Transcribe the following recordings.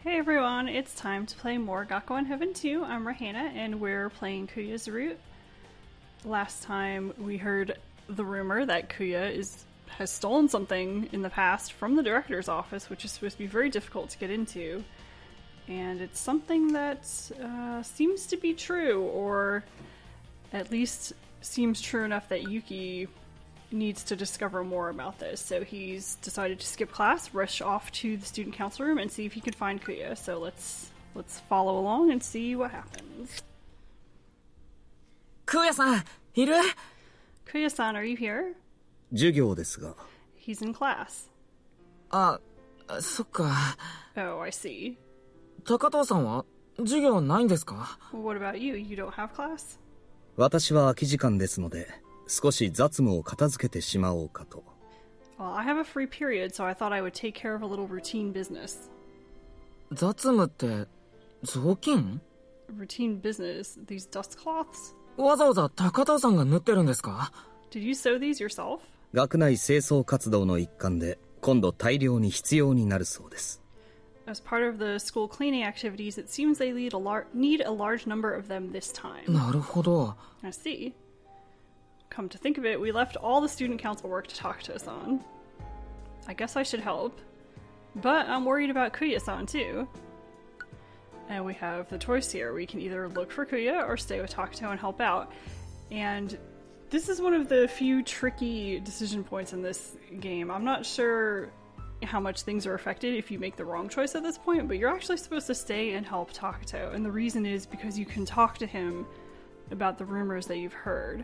Hey everyone, it's time to play more Gakuen Heaven 2. I'm Rahana, and we're playing Kuya's route. Last time we heard the rumor that Kuya has stolen something in the past from the director's office, which is supposed to be very difficult to get into. And it's something that seems to be true, or at least seems true enough that Yuki needs to discover more about this. So he's decided to skip class, rush off to the student council room, and see if he can find Kuya. So let's follow along and see what happens. Kuya-san, いる? Kuya-san, are you here? 授業ですが。 He's in class. あ、そっか。 Oh, I see. 高藤さんは授業ないんですか? Well, what about you? You don't have class? 私は空き時間ですので、少し雑務を片付けてしまおうかと。Well, I have a free period, so I thought I would take care of a little routine business. 雑務って雑巾? Routine business? These dust cloths? わざわざ高藤さんが縫ってるんですか? Did you sew these yourself? 学内清掃活動の一環で、今度大量に必要になるそうです。As part of the school cleaning activities, it seems they need a large number of them this time. なるほど。I see. Come to think of it, we left all the student council work to talk to us on. I guess I should help. But I'm worried about Kuya-san too. And we have the choice here. We can either look for Kuya or stay with Takuto and help out. And this is one of the few tricky decision points in this game. I'm not sure how much things are affected if you make the wrong choice at this point, but you're actually supposed to stay and help Takuto. And the reason is because you can talk to him about the rumors that you've heard.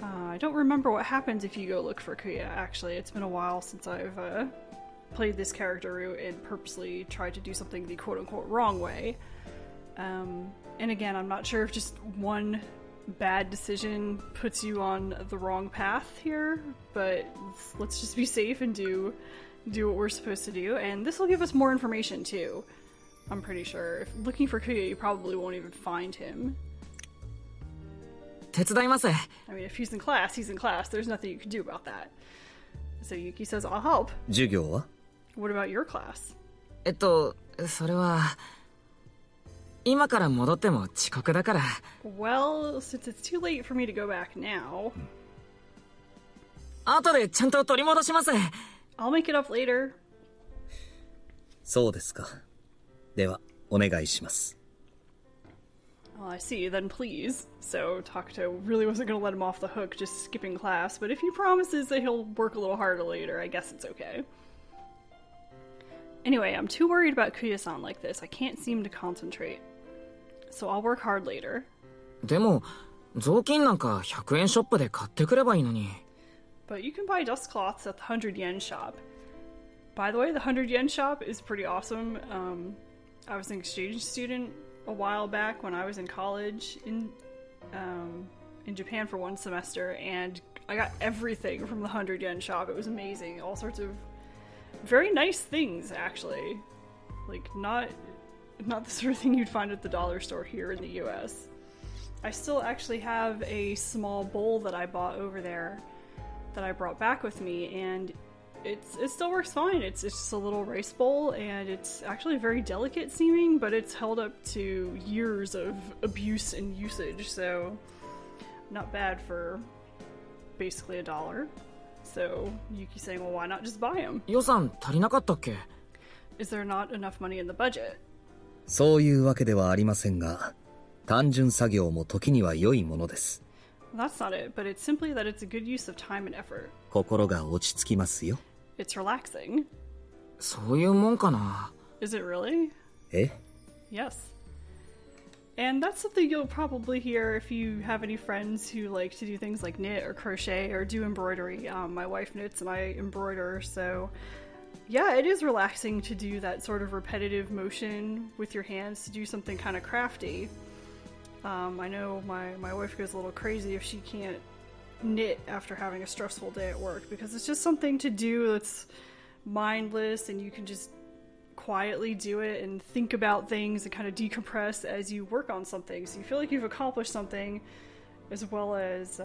I don't remember what happens if you go look for Kuya, actually. It's been a while since I've played this character route and purposely tried to do something the quote-unquote wrong way. And again, I'm not sure if just one bad decision puts you on the wrong path here, but let's just be safe and do what we're supposed to do. And this will give us more information, too. I'm pretty sure. If looking for Kuya, you probably won't even find him. 手伝います。 I mean, if he's in class, he's in class. There's nothing you can do about that. So Yuki says, I'll help. 授業は? What about your class? それは今から戻っても遅刻だから。 Well, since it's too late for me to go back now, 後でちゃんと取り戻します。 I'll make it up later. そうですか。では、お願いします。 Well, I see, then please. So Takuto really wasn't going to let him off the hook just skipping class, but if he promises that he'll work a little harder later, I guess it's okay. Anyway, I'm too worried about Kuya-san like this. I can't seem to concentrate. So I'll work hard later. でも雑巾なんか100円ショップで買ってくればいいのに。 But you can buy dust cloths at the 100 yen shop. By the way, the 100 yen shop is pretty awesome. I was an exchange student a while back when I was in college in Japan for one semester, and I got everything from the 100 yen shop. It was amazing. All sorts of very nice things, actually. Like, not the sort of thing you'd find at the dollar store here in the US. I still actually have a small bowl that I bought over there that I brought back with me, and it still works fine. It's just a little rice bowl, and it's actually very delicate seeming, but it's held up to years of abuse and usage, so not bad for basically $1. So Yuki's saying, well, why not just buy them? 予算足りなかったっけ? Is there not enough money in the budget? そういうわけではありませんが、単純作業も時には良いものです。 That's not it, but it's simply that it's a good use of time and effort. 心が落ち着きますよ。 It's relaxing. そういうもんかな。 Is it really? え? Yes. And that's something you'll probably hear if you have any friends who like to do things like knit or crochet or do embroidery. My wife knits and I embroider, so yeah, it is relaxing to do that sort of repetitive motion with your hands to do something kind of crafty. I know my wife goes a little crazy if she can't knit after having a stressful day at work, because it's just something to do that's mindless and you can just quietly do it and think about things and kind of decompress as you work on something. So you feel like you've accomplished something as well as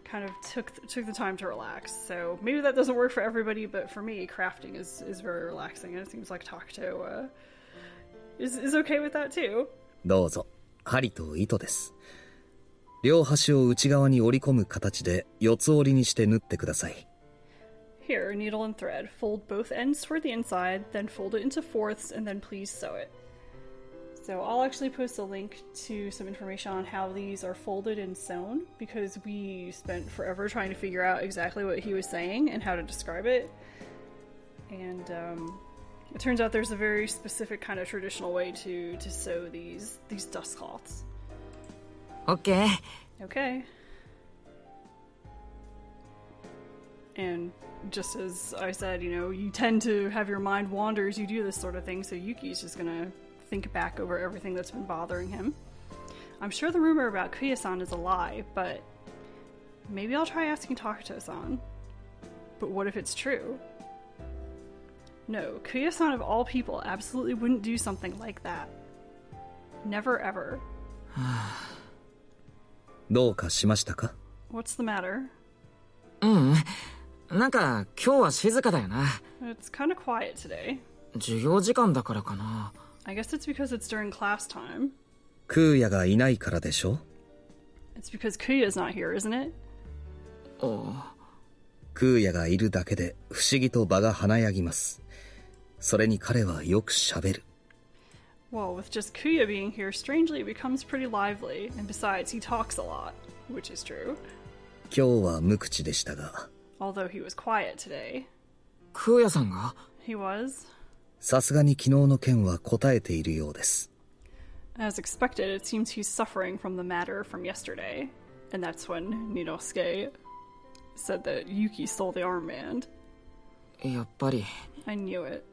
kind of took the time to relax. So maybe that doesn't work for everybody, but for me, crafting is very relaxing, and it seems like Takuto is okay with that too. どうぞ。針と糸です。両端を内側に折り込む形で四つ折りにして縫ってください。Here, needle and thread. Fold both ends toward the inside, then fold it into fourths, and then please sew it. So I'll actually post a link to some information on how these are folded and sewn, because we spent forever trying to figure out exactly what he was saying and how to describe it. And it turns out there's a very specific kind of traditional way to sew these dust cloths. OK. Okay. And just as I said, you tend to have your mind wander as you do this sort of thing, so Yuki's just gonna think back over everything that's been bothering him. I'm sure the rumor about Kuya-san is a lie, but maybe I'll try asking Takuto-san. But what if it's true? No, Kuya-san of all people absolutely wouldn't do something like that. Never ever. どうかしましたか? What's the matter? なんか今日は静かだよな。It's kind of quiet today. 授業時間だからかな。I guess it's because it's during class time. クーヤがいないからでしょ? It's because Kuya's not here, isn't it? クーヤがいるだけで不思議と場が華やぎます。それに彼はよく喋る。Well, with just Kuya being here, strangely it becomes pretty lively, and besides, he talks a lot, which is true. 今日は無口でしたが。Although he was quiet today. クーヤさんが? He was. さすがに昨日の件は答えているようです。As expected, it seems he's suffering from the matter from yesterday. And that's when Ninosuke said that Yuki stole the armband. やっぱり。I knew it.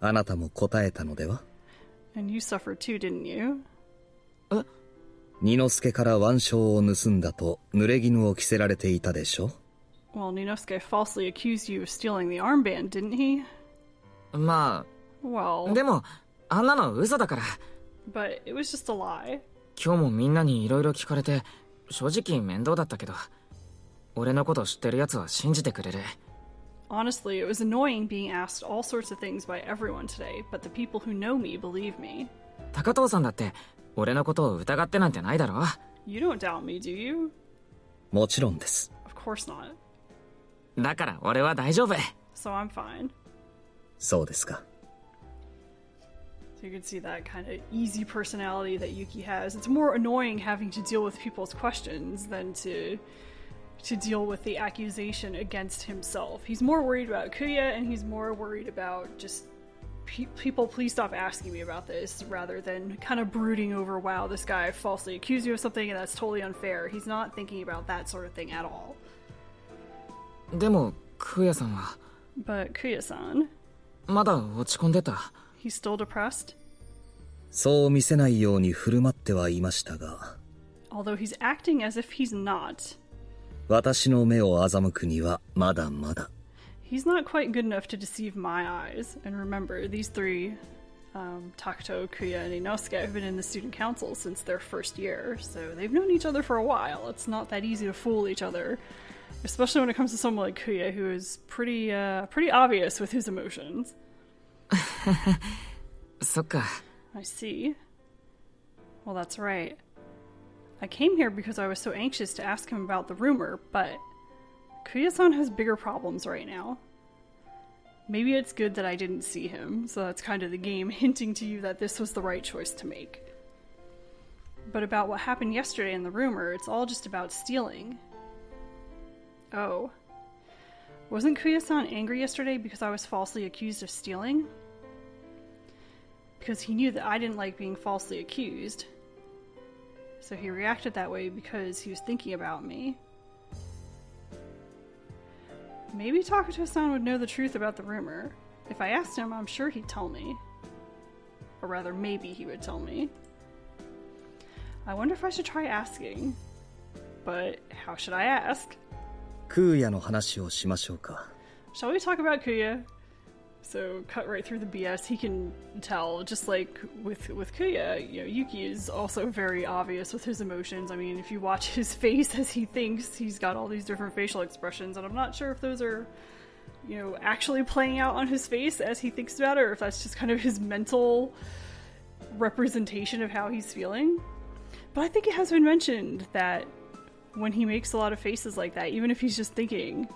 あなたも答えたのでは? And you suffered too, didn't you? え? 二之助から腕章を盗んだと濡れ衣を着せられていたでしょ? Well, Ninosuke falsely accused you of stealing the armband, didn't he? まあ、well, でも、あんなの嘘だから。But it was just a lie. 今日もみんなにいろいろ聞かれて、正直面倒だったけど、俺のこと知ってるやつは信じてくれる。Honestly, it was annoying being asked all sorts of things by everyone today, but the people who know me believe me. 高藤さんだって、俺のことを疑ってなんてないだろ? You don't doubt me, do you? もちろんです。Of course not. だから俺は大丈夫。So I'm fine. そうですか。So you can see that kind of easy personality that Yuki has. It's more annoying having to deal with people's questions than to deal with the accusation against himself. He's more worried about Kuya, and he's more worried about just people, please stop asking me about this, rather than kind of brooding over, wow, this guy falsely accused you of something and that's totally unfair. He's not thinking about that sort of thing at all. でも、Kuyaさんは But Kuya-san, まだ落ち込んでた。he's still depressed? そう見せないように振る舞ってはいましたが。Although he's acting as if he's not. 私の目を欺くにはまだまだ。He's not quite good enough to deceive my eyes. And remember, these three, Takuto, Kuya, and Inosuke, have been in the student council since their first year, so they've known each other for a while. It's not that easy to fool each other, especially when it comes to someone like Kuya, who is pretty obvious with his emotions. そっか。I see. Well, that's right. I came here because I was so anxious to ask him about the rumor, but Kuya-san has bigger problems right now. Maybe it's good that I didn't see him, so that's kind of the game hinting to you that this was the right choice to make. But about what happened yesterday in the rumor, it's all just about stealing. Oh. Wasn't Kuya-san angry yesterday because I was falsely accused of stealing? Because he knew that I didn't like being falsely accused. So he reacted that way because he was thinking about me. Maybe Takuto-san would know the truth about the rumor. If I asked him, I'm sure he'd tell me. Or rather, maybe he would tell me. I wonder if I should try asking. But how should I ask? クーヤの話をしましょうか。Shall we talk about Kuya? So cut right through the BS. He can tell, just like with Kuya, you know, Yuki is also very obvious with his emotions. I mean, if you watch his face as he thinks, he's got all these different facial expressions, and I'm not sure if those are, you know, actually playing out on his face as he thinks about it, or if that's just kind of his mental representation of how he's feeling. But I think it has been mentioned that when he makes a lot of faces like that, even if he's just thinking,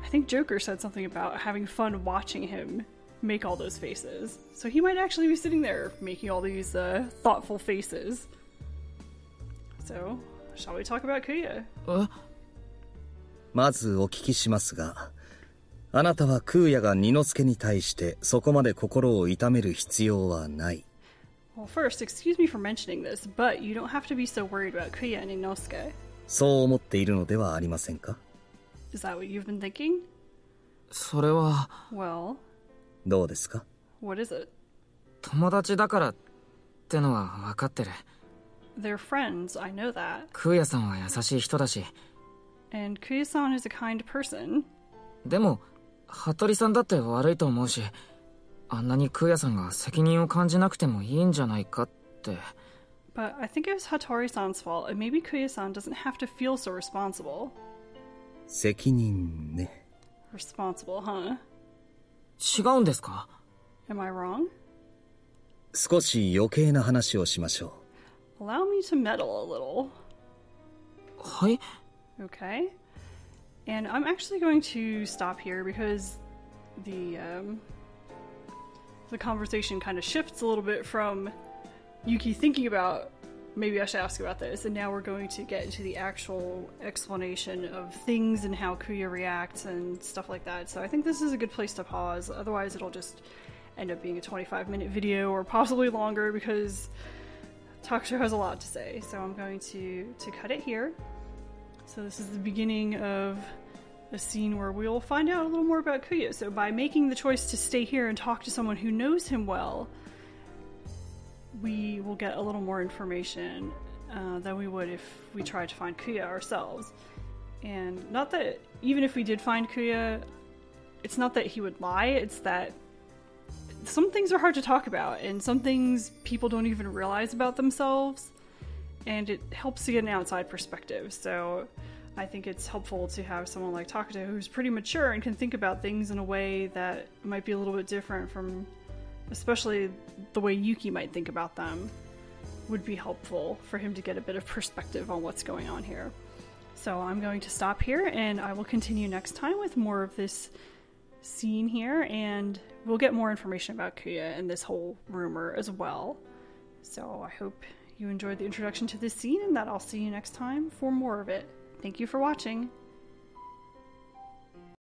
I think Joker said something about having fun watching him make all those faces. So he might actually be sitting there making all these thoughtful faces. So, shall we talk about Kuya? まずお聞きしますが、あなたは空也が二之助に対してそこまで心を痛める必要はない。Well, first, excuse me for mentioning this, but you don't have to be so worried about Kuya and Inosuke. そう思っているのではありませんか? Is that what you've been thinking? それは Well, どうですか? what is it? 友達だからってのは分かってる。 They're friends, I know that. 空也さんは優しい人だし。 And Kuya-san is a kind person. でも服部さんだって悪いと思うし、あんなに空也さんが責任を感じなくてもいいんじゃないかって。 But I think it was Hattori-san's fault, and maybe Kuya-san doesn't have to feel so responsible. 責任ね。 Responsible, huh? 違うんですか? Am I wrong? 少し余計な話をしましょう。 Allow me to meddle a little. はい? Okay. And I'm actually going to stop here because the conversation kind of shifts a little bit from Yuki thinking about, maybe I should ask about this, and now we're going to get into the actual explanation of things and how Kuya reacts and stuff like that. So I think this is a good place to pause, otherwise it'll just end up being a 25-minute video or possibly longer because Takusho has a lot to say. So I'm going to cut it here. So this is the beginning of a scene where we'll find out a little more about Kuya. So by making the choice to stay here and talk to someone who knows him well, we will get a little more information than we would if we tried to find Kuya ourselves. And not that, even if we did find Kuya, it's not that he would lie, it's that some things are hard to talk about, and some things people don't even realize about themselves, and it helps to get an outside perspective. So I think it's helpful to have someone like Takuto who's pretty mature and can think about things in a way that might be a little bit different from, especially the way Yuki might think about them, would be helpful for him to get a bit of perspective on what's going on here. So I'm going to stop here, and I will continue next time with more of this scene here, and we'll get more information about Kuya and this whole rumor as well. So I hope you enjoyed the introduction to this scene, and that I'll see you next time for more of it. Thank you for watching.